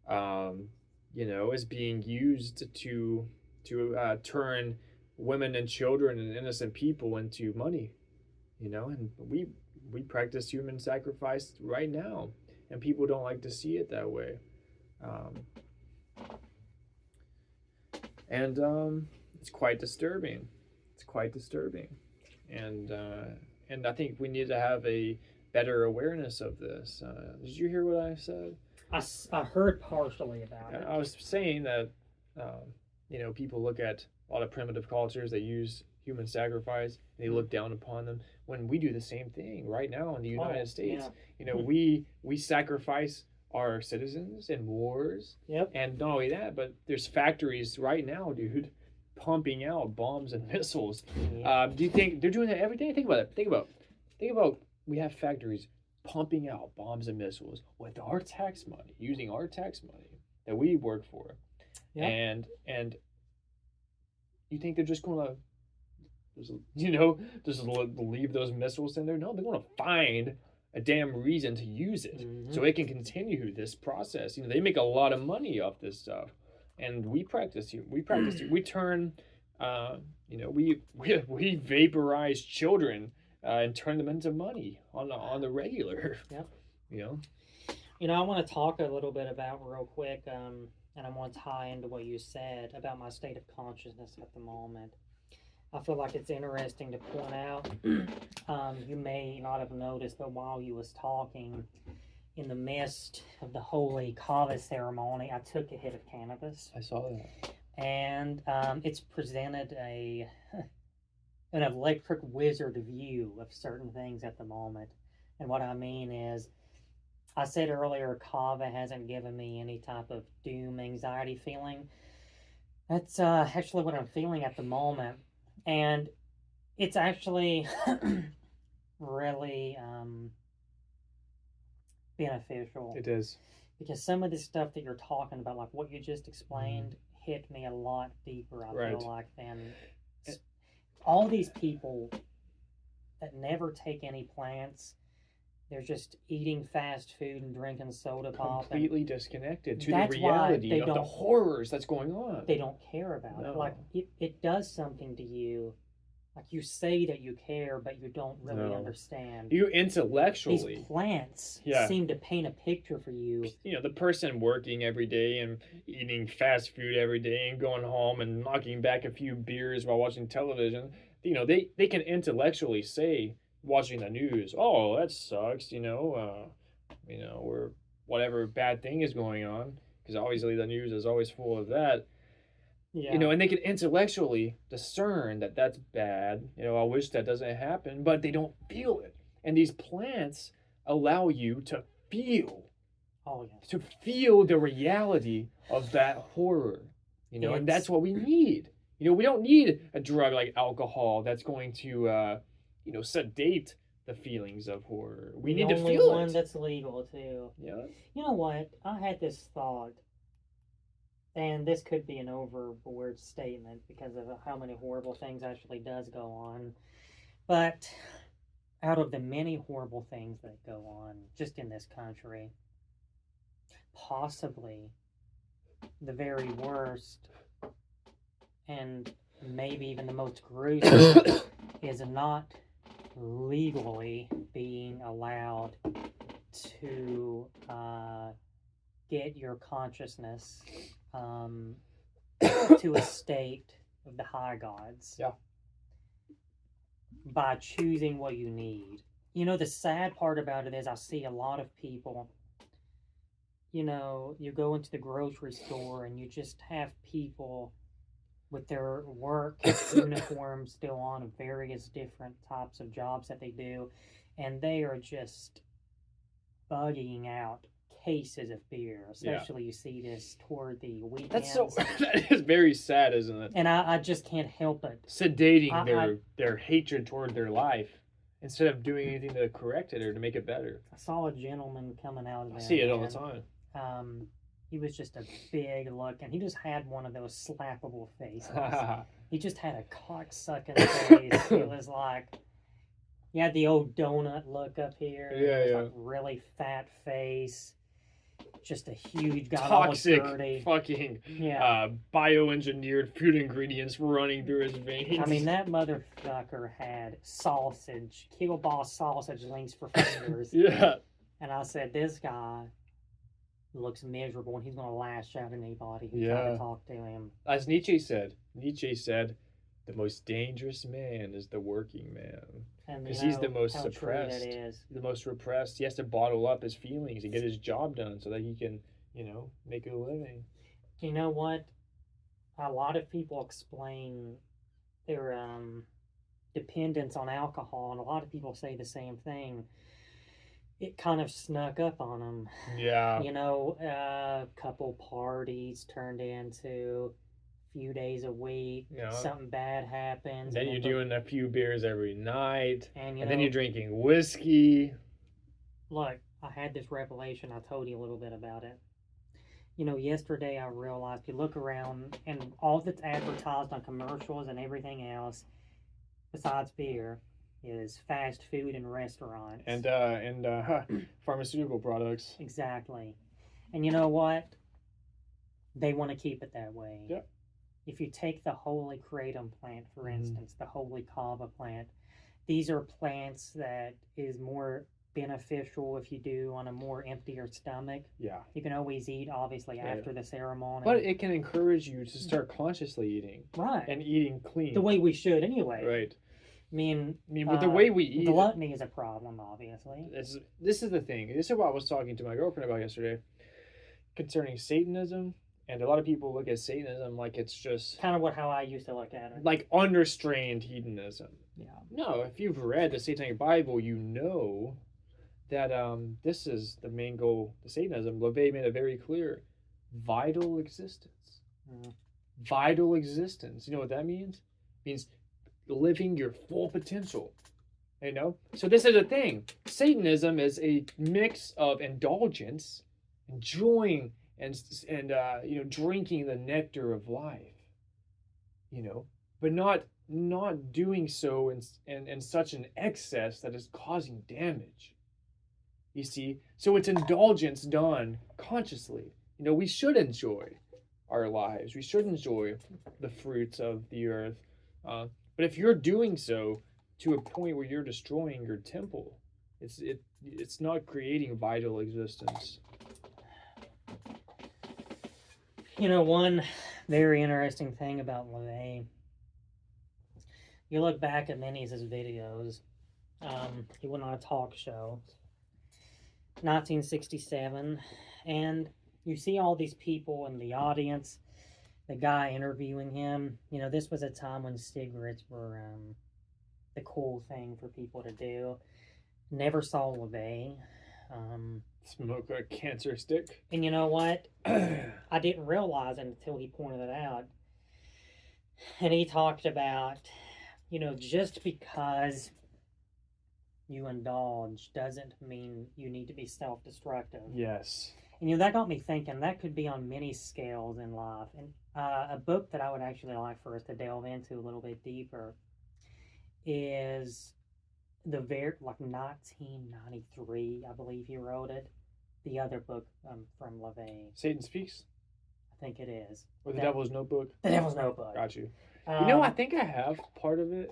you know, is being used to turn women and children and innocent people into money, you know, and we practice human sacrifice right now, and people don't like to see it that way, um, and it's quite disturbing. It's quite disturbing, and I think we need to have a better awareness of this. Did you hear what I said? I heard partially about it. I was saying that, you know, people look at a lot of primitive cultures that use human sacrifice, and they look down upon them. When we do the same thing right now in the United States, yeah. you know, we sacrifice our citizens in wars. Yep. And not only that, but there's factories right now, dude, pumping out bombs and missiles. Yeah. Do you think they're doing that every day? Think about it. Think about we have factories pumping out bombs and missiles with our tax money, using our tax money that we work for. Yep. And you think they're just gonna, you know, just leave those missiles in there? No, they're gonna find a damn reason to use it, so it can continue this process. You know, they make a lot of money off this stuff, and we turn, you know, we vaporize children and turn them into money on the regular. Yep. You know. You know, I want to talk a little bit about real quick, and I want to tie into what you said about my state of consciousness at the moment. I feel like it's interesting to point out. You may not have noticed, but while you was talking, in the midst of the holy kava ceremony, I took a hit of cannabis. I saw that. And it's presented an electric wizard view of certain things at the moment. And what I mean is, I said earlier, kava hasn't given me any type of doom, anxiety feeling. That's actually what I'm feeling at the moment. And it's actually really beneficial. It is. Because some of the stuff that you're talking about, like what you just explained, hit me a lot deeper, I feel like, than all these people that never take any plants. They're just eating fast food and drinking soda pop. Completely disconnected to the reality of the horrors that's going on. They don't care about it. Like, it does something to you. Like, you say that you care, but you don't really understand. You intellectually. These plants seem to paint a picture for you. You know, the person working every day and eating fast food every day and going home and knocking back a few beers while watching television, you know, they can intellectually say, watching the news, oh, that sucks, you know, or whatever bad thing is going on, because obviously the news is always full of that. Yeah. You know, and they can intellectually discern that that's bad. You know, I wish that doesn't happen, but they don't feel it. And these plants allow you to feel. Oh, yeah. To feel the reality of that horror. You know, and that's what we need. You know, we don't need a drug like alcohol that's going to you know, sedate the feelings of horror. We need to feel it. The only one that's legal, too. Yeah. You know what? I had this thought, and this could be an overboard statement because of how many horrible things actually does go on. But out of the many horrible things that go on just in this country, possibly the very worst and maybe even the most gruesome, is not legally being allowed to get your consciousness to a state of the high gods. Yeah. By choosing what you need. You know, the sad part about it is I see a lot of people, you know, you go into the grocery store and you just have people with their work uniforms still on of various different types of jobs that they do, and they are just bugging out cases of beer. Especially you see this toward the weekends. That is very sad, isn't it? And I just can't help it. Sedating their hatred toward their life instead of doing anything to correct it or to make it better. I saw a gentleman coming out of there. I see it all the time. He was just a big look, and he just had one of those slappable faces. He just had a cocksucking face. It was like, he had the old donut look up here. Yeah. Like really fat face. Just a huge guy. Toxic, dirty. fucking Yeah. bioengineered food ingredients running through his veins. I mean, that motherfucker had sausage, Kielbasa sausage links for fingers. Yeah. And I said, this guy looks miserable, and he's going to lash out at anybody who tries to talk to him. As Nietzsche said, the most dangerous man is the working man. Because he's the most suppressed. The most repressed. He has to bottle up his feelings and get his job done so that he can, you know, make a living. You know what? A lot of people explain their dependence on alcohol, and a lot of people say the same thing. It kind of snuck up on them. Yeah. You know, a couple parties turned into a few days a week. Yeah. Something bad happens. Then you're doing a few beers every night. And then you're drinking whiskey. Look, I had this revelation. I told you a little bit about it. You know, yesterday I realized you look around and all that's advertised on commercials and everything else, besides beer, is fast food and restaurants. And pharmaceutical products. Exactly. And you know what? They want to keep it that way. Yeah. If you take the holy kratom plant, for instance, the holy kava plant, these are plants that is more beneficial if you do on a more emptier stomach. Yeah. You can always eat, obviously, after the ceremony. But it can encourage you to start consciously eating. Right. And eating clean. The way we should, anyway. Right. I mean, with the way we eat, gluttony is a problem, obviously. This is the thing. This is what I was talking to my girlfriend about yesterday concerning Satanism. And a lot of people look at Satanism like it's just kind of how I used to look at it. Like unrestrained hedonism. Yeah. No, if you've read the Satanic Bible, you know that this is the main goal of Satanism. LaVey made it very clear. Vital existence. Vital existence. You know what that means? It means living your full potential. You know? So this is the thing. Satanism is a mix of indulgence, enjoying and you know, drinking the nectar of life. You know, but not doing so in such an excess that is causing damage. You see? So it's indulgence done consciously. You know, we should enjoy our lives. We should enjoy the fruits of the earth. But if you're doing so to a point where you're destroying your temple, it's not creating vital existence. You know, one very interesting thing about LaVey, you look back at many of his videos, he went on a talk show, 1967, and you see all these people in the audience, the guy interviewing him. You know, this was a time when cigarettes were the cool thing for people to do. Never saw LaVey. Smoke a cancer stick. And you know what? I didn't realize it until he pointed it out. And he talked about, you know, just because you indulge doesn't mean you need to be self-destructive. Yes. And, you know, that got me thinking that could be on many scales in life. And a book that I would actually like for us to delve into a little bit deeper is the 1993, I believe he wrote it. The other book from LaVey. Satan Speaks? I think it is. Or The Devil's Notebook? The Devil's Notebook. Got you. I think I have part of it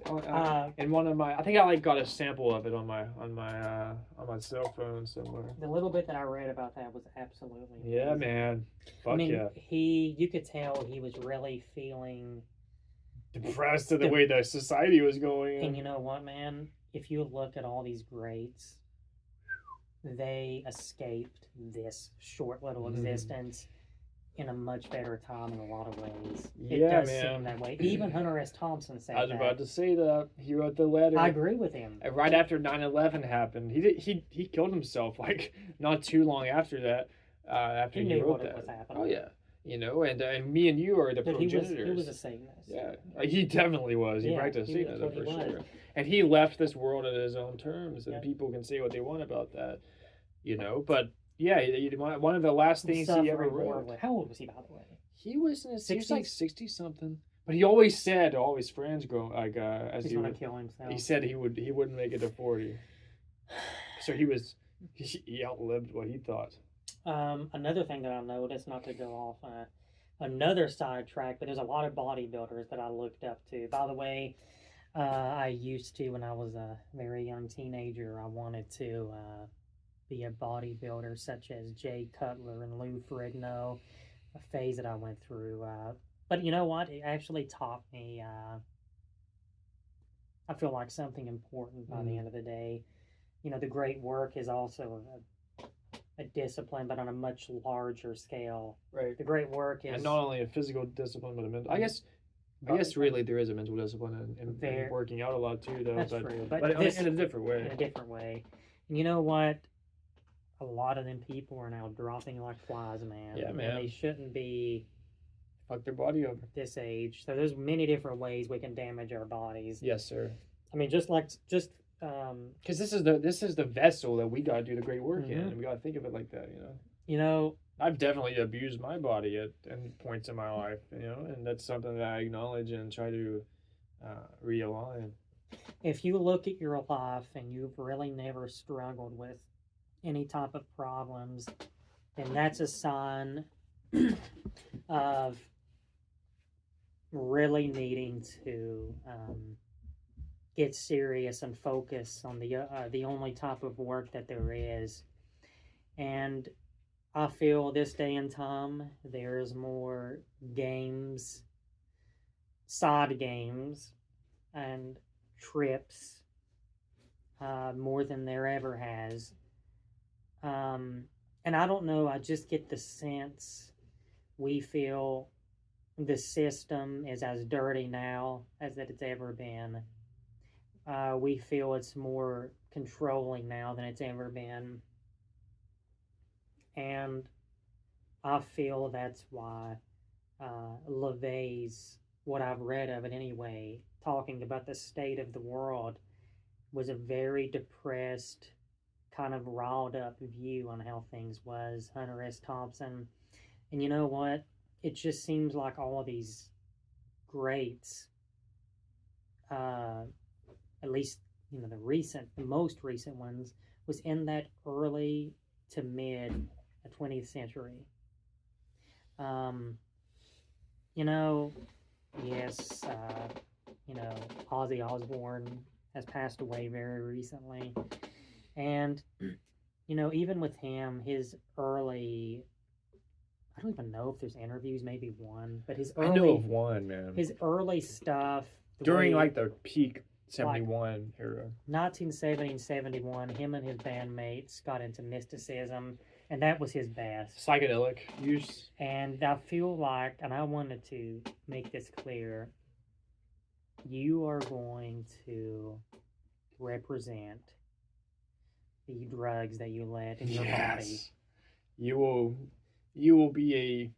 in one of my. I think I like got a sample of it on my cell phone somewhere. The little bit that I read about that was absolutely Yeah, amazing. man. Fuck I mean, yeah. you could tell he was really feeling Depressed at the way the society was going. And you know what, man? If you look at all these greats, they escaped this short little existence in a much better time in a lot of ways. It does seem that way. Even Hunter S. Thompson said that. I was about to say that. He wrote the letter. I agree with him. Right after 9/11 happened, he killed himself like not too long after that. After he he knew wrote what that. was happening. Oh yeah. And me and you are the progenitors. He was a Satanist. Yeah, he definitely was. He practiced Satanism for sure. And he left this world at his own terms, and people can say what they want about that, But yeah, one of the last things he ever wrote. How old was he, by the way? He was in his 60s? He was like 60 something. But he always said to all his friends, as he's he gonna would kill himself. He said he wouldn't make it to 40. So he outlived what he thought. Another thing that I noticed, not to go off another sidetrack, but there's a lot of bodybuilders that I looked up to. By the way, I used to, when I was a very young teenager, I wanted to be a bodybuilder such as Jay Cutler and Lou Ferrigno, a phase that I went through. But you know what? It actually taught me, I feel like, something important by the end of the day. The great work is also a discipline, but on a much larger scale. Right. The great work is... And not only a physical discipline, but a mental... I guess really there is a mental discipline in working out a lot too, though. That's true. But in a different way. In a different way. And you know what? A lot of them people are now dropping like flies, man. Yeah, man. And they shouldn't be... Fuck their body over. This age. So there's many different ways we can damage our bodies. Yes, sir. I mean, just because this is the vessel that we gotta do the great work in, and we gotta think of it like that, I've definitely abused my body at points in my life, and that's something that I acknowledge and try to realign. If you look at your life and you've really never struggled with any type of problems, then that's a sign of really needing to get serious and focus on the only type of work that there is. And I feel this day and time there's more games, side games, and trips more than there ever has. And I don't know, I just get the sense we feel the system is as dirty now as that it's ever been. We feel it's more controlling now than it's ever been. And I feel that's why LaVey's, what I've read of it anyway, talking about the state of the world, was a very depressed, kind of riled up view on how things was. Hunter S. Thompson. And you know what? It just seems like all of these greats, at least the most recent ones, was in that early to mid 20th century. Yes, Ozzy Osbourne has passed away very recently, and even with him, his early, I don't even know if there's interviews, maybe one, but I know of one, man. His early stuff during the peak 71 era, 1970 and 71, him and his bandmates got into mysticism, and that was his best. Psychedelic use. And I feel like, and I wanted to make this clear, you are going to represent the drugs that you let in your body. You will be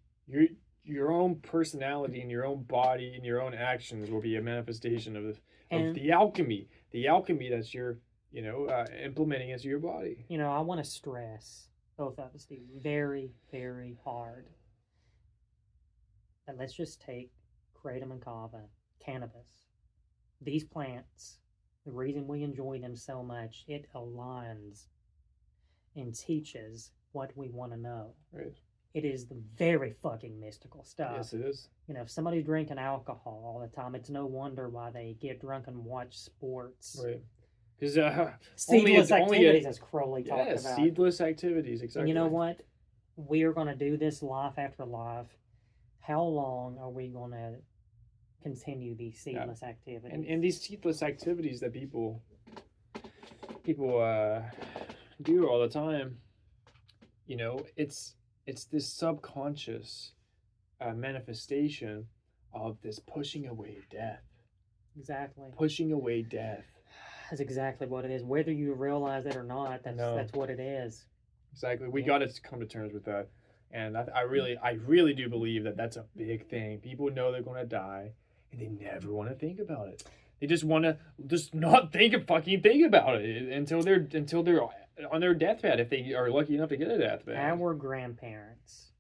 your own personality and your own body and your own actions will be a manifestation of the alchemy that's you're implementing into your body. I want to stress, both of us do, very, very hard, that let's just take kratom and kava, cannabis. These plants, the reason we enjoy them so much, it aligns and teaches what we want to know. Right. it is the very fucking mystical stuff. Yes, it is. You know, if somebody's drinking alcohol all the time, it's no wonder why they get drunk and watch sports. Right. Because Seedless activities, as Crowley talked about. seedless activities, exactly. And you know what? We are going to do this life after life. How long are we going to continue these seedless activities? And these seedless activities that people do all the time, you know, it's this subconscious manifestation of this pushing away death. Exactly. Pushing away death. That's exactly what it is. Whether you realize it or not, that's what it is. Exactly. We got to come to terms with that. And I really do believe that that's a big thing. People know they're going to die, and they never want to think about it. They just want to not think about it until they're on their deathbed, if they are lucky enough to get a deathbed. Our grandparents,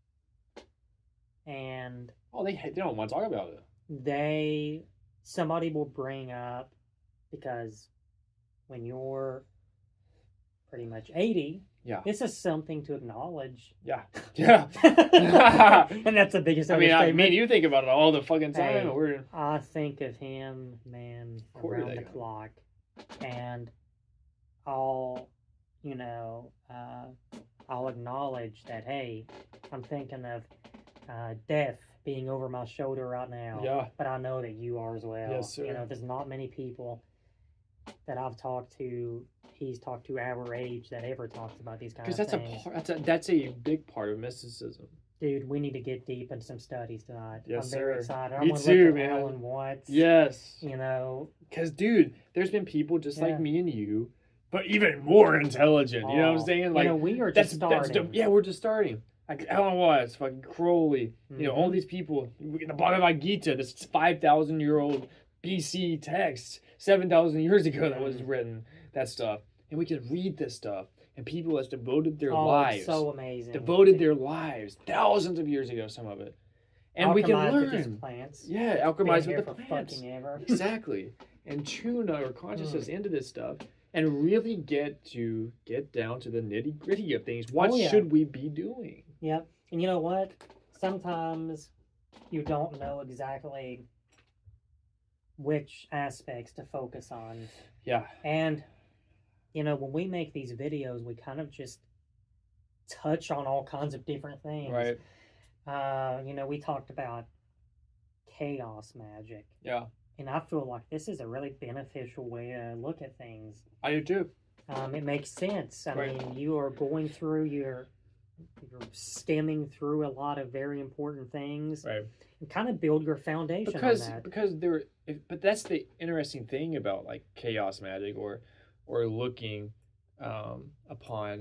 and they don't want to talk about it. Somebody will bring up, because when you're pretty much 80, yeah, this is something to acknowledge. Yeah. And that's the biggest understatement. I mean, you think about it all the fucking time. Hey, I think of him, man, around the clock, and I'll acknowledge that. Hey, I'm thinking of death being over my shoulder right now. Yeah. But I know that you are as well. Yes, sir. You know, there's not many people that I've talked to, he's talked to our age, that ever talks about these kinds of things. Because that's a big part of mysticism. Dude, we need to get deep in some studies tonight. Yes, I'm very excited. Me I'm too, look at man. Alan Watts. Yes. You know. Because, dude, there's been people just like me and you, but even more intelligent. You know what I'm saying? Like, we are just starting. We're just starting. Like Alan Watts, fucking Crowley, you know, all these people. In the Bhagavad Gita, this 5,000-year-old BC text, 7,000 years ago that was written, that stuff. And we can read this stuff. And people has devoted their lives. It's so amazing. Devoted their lives, thousands of years ago, some of it. And we can learn. With these plants. Yeah, alchemize with the for plants. Fucking ever. Exactly. And tune our consciousness into this stuff and really get down to the nitty gritty of things. What should we be doing? Yep. And you know what? Sometimes you don't know exactly which aspects to focus on. Yeah. And, you know, when we make these videos, we kind of just touch on all kinds of different things. Right. You know, we talked about chaos magic. Yeah. And I feel like this is a really beneficial way to look at things. I do too. It makes sense. I mean, you are going through you're stemming through a lot of very important things. Right. And kind of build your foundation on that. But that's the interesting thing about like chaos magic or looking upon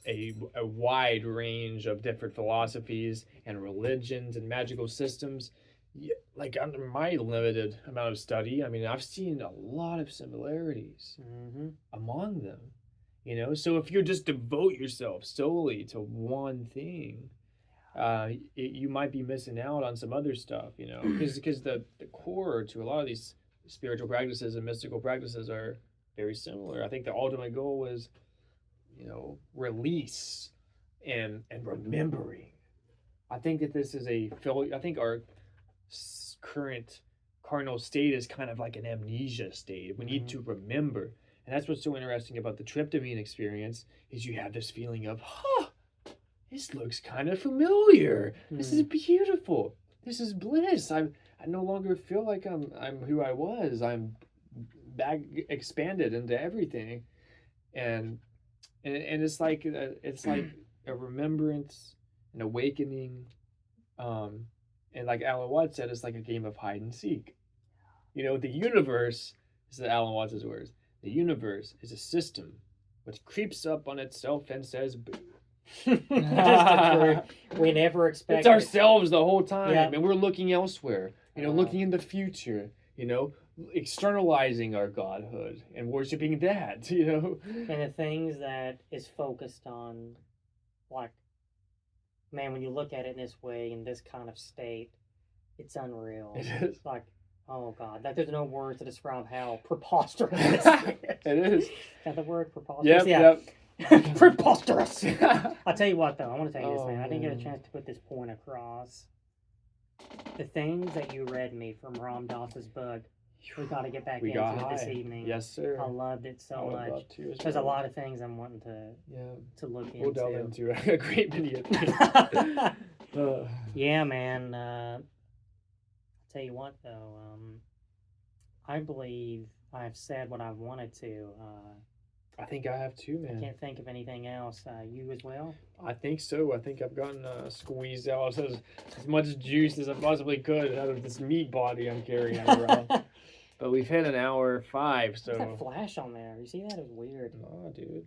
a wide range of different philosophies and religions and magical systems. Like under my limited amount of study, I mean, I've seen a lot of similarities among them. You know, so if you just devote yourself solely to one thing, you might be missing out on some other stuff, you know, because the core to a lot of these spiritual practices and mystical practices are very similar. I think the ultimate goal was, you know, release and remembering. I think that this is I think our current cardinal state is kind of like an amnesia state. We need to remember. And that's what's so interesting about the tryptamine experience is you have this feeling of, this looks kind of familiar. This is beautiful. This is bliss. I no longer feel like I'm who I was. I'm back expanded into everything. And it's like a remembrance, an awakening. And like Alan Watts said, it's like a game of hide and seek. You know, the universe, this is Alan Watts' words, the universe is a system which creeps up on itself and says boo. We never expect it's ourselves the whole time. Yeah. And we're looking elsewhere, you know, looking in the future, you know, externalizing our godhood and worshiping that, you know. And the things that is focused on, like, man, when you look at it in this way, in this kind of state, it's unreal. It is. It's like, oh God, there's no words to describe how preposterous it is. It is. Is that the word, preposterous? Yep. Preposterous. I'll tell you what, though. I want to tell you this, Oh, man. I didn't get a man. chance to put this point across. The things that you read me from Ram Dass's book, we got to get back We into got it this high. evening. Yes, sir. I loved it I so would much. love to as There's a well. lot of things I'm wanting Yeah, to look we'll delve into. into a great many of things. Yeah, man. I'll tell you what, though. I believe I've said what I've wanted to. I think I have too, I man. can't think of anything else. You as well? I think so. I think I've gotten squeezed out as much juice as I possibly could out of this meat body I'm carrying around. But we've hit an hour 5, What's that so. flash on there? You see that? It's weird. Nah, dude.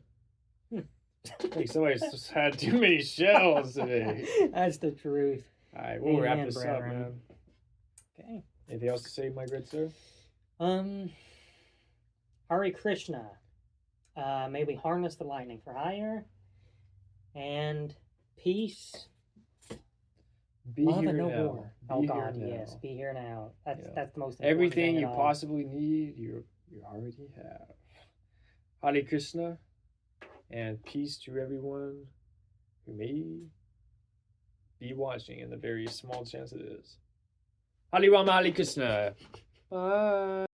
I think somebody's just had too many shells today. That's the truth. All right, we'll wrap Amen, this up, brethren. man. Okay. Anything else to say, my good sir? Hare Krishna. May we harness the lightning for hire. And peace. Be Love here and no now. war. Oh Be God, here yes. now. Be here now. That's Yeah. that's the most important Everything thing you at all. possibly need, you already have. Hare Krishna, and peace to everyone who may be watching, in the very small chance it is. Hare Rama, Hare Krishna. Bye.